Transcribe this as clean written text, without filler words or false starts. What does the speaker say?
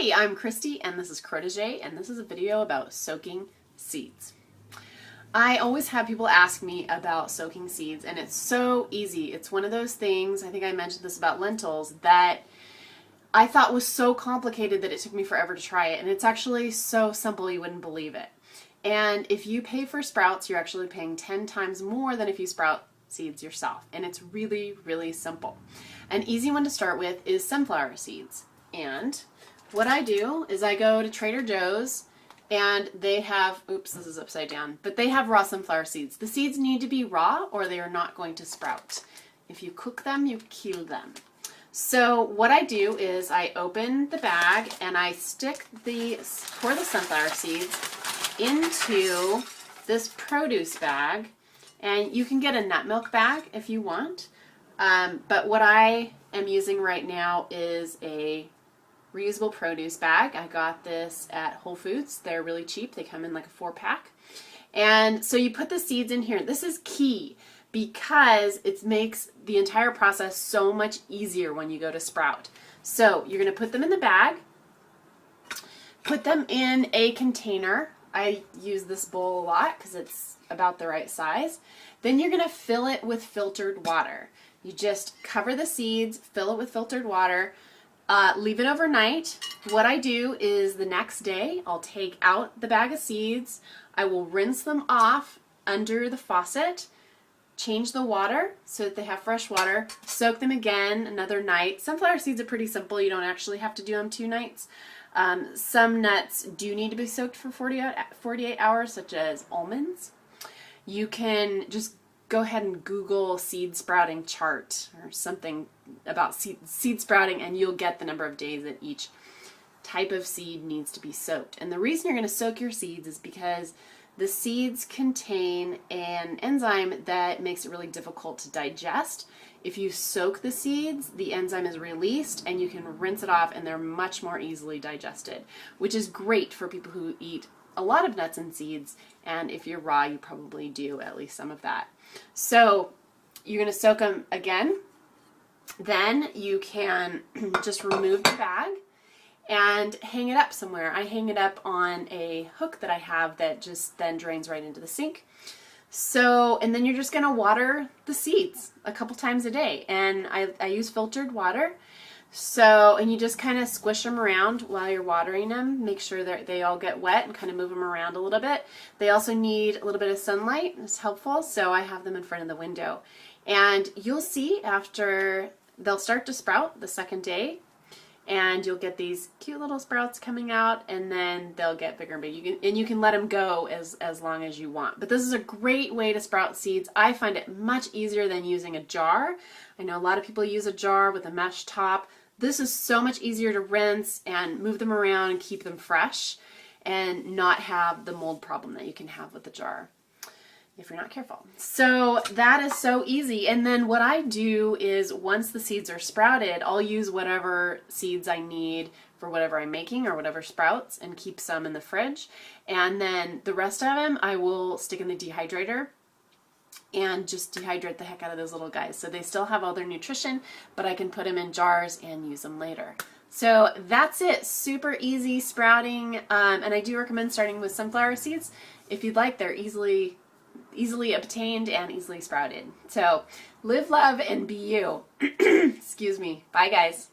Hey, I'm Christy and this is Protege, and this is a video about soaking seeds. I always have people ask me about soaking seeds, and it's so easy. It's one of those things, I think I mentioned this about lentils, that I thought was so complicated that it took me forever to try it, and it's actually so simple you wouldn't believe it. And if you pay for sprouts, you're actually paying 10 times more than if you sprout seeds yourself, and it's really, really simple. An easy one to start with is sunflower seeds. And what I do is I go to Trader Joe's and they have, oops, this is upside down, but they have raw sunflower seeds. The seeds need to be raw or they are not going to sprout. If you cook them, you kill them. So what I do is I open the bag and I stick pour the sunflower seeds into this produce bag, and you can get a nut milk bag if you want, but what I am using right now is a reusable produce bag. I got this at Whole Foods. They're really cheap. They come in like a 4-pack. And so you put the seeds in here. This is key because it makes the entire process so much easier when you go to sprout. So you're going to put them in the bag, put them in a container. I use this bowl a lot because it's about the right size. Then you're going to fill it with filtered water. You just cover the seeds, fill it with filtered water, leave it overnight. What I do is the next day I'll take out the bag of seeds, I will rinse them off under the faucet, change the water so that they have fresh water, soak them again another night. Sunflower seeds are pretty simple. You don't actually have to do them 2 nights. Some nuts do need to be soaked for 48 hours, such as almonds. You can just go ahead and Google seed sprouting chart or something about seed sprouting, and you'll get the number of days that each type of seed needs to be soaked. And the reason you're going to soak your seeds is because the seeds contain an enzyme that makes it really difficult to digest. If you soak the seeds, the enzyme is released and you can rinse it off and they're much more easily digested, which is great for people who eat a lot of nuts and seeds, and if you're raw, you probably do at least some of that. So you're going to soak them again. Then you can just remove the bag and hang it up somewhere. I hang it up on a hook that I have that just then drains right into the sink. So, and then you're just going to water the seeds a couple times a day. And I use filtered water. So, and you just kind of squish them around while you're watering them. Make sure that they all get wet and kind of move them around a little bit. They also need a little bit of sunlight. It's helpful. So I have them in front of the window. And you'll see after they'll start to sprout the second day, and you'll get these cute little sprouts coming out, and then they'll get bigger and bigger. You can let them go as long as you want. But this is a great way to sprout seeds. I find it much easier than using a jar. I know a lot of people use a jar with a mesh top. This is so much easier to rinse and move them around and keep them fresh and not have the mold problem that you can have with the jar if you're not careful. So that is so easy. And then what I do is once the seeds are sprouted, I'll use whatever seeds I need for whatever I'm making or whatever sprouts and keep some in the fridge. And then the rest of them I will stick in the dehydrator and just dehydrate the heck out of those little guys. So they still have all their nutrition, but I can put them in jars and use them later. So that's it. Super easy sprouting. And I do recommend starting with sunflower seeds. If you'd like, they're easily obtained and easily sprouted. So live, love, and be you. Excuse me. Bye, guys.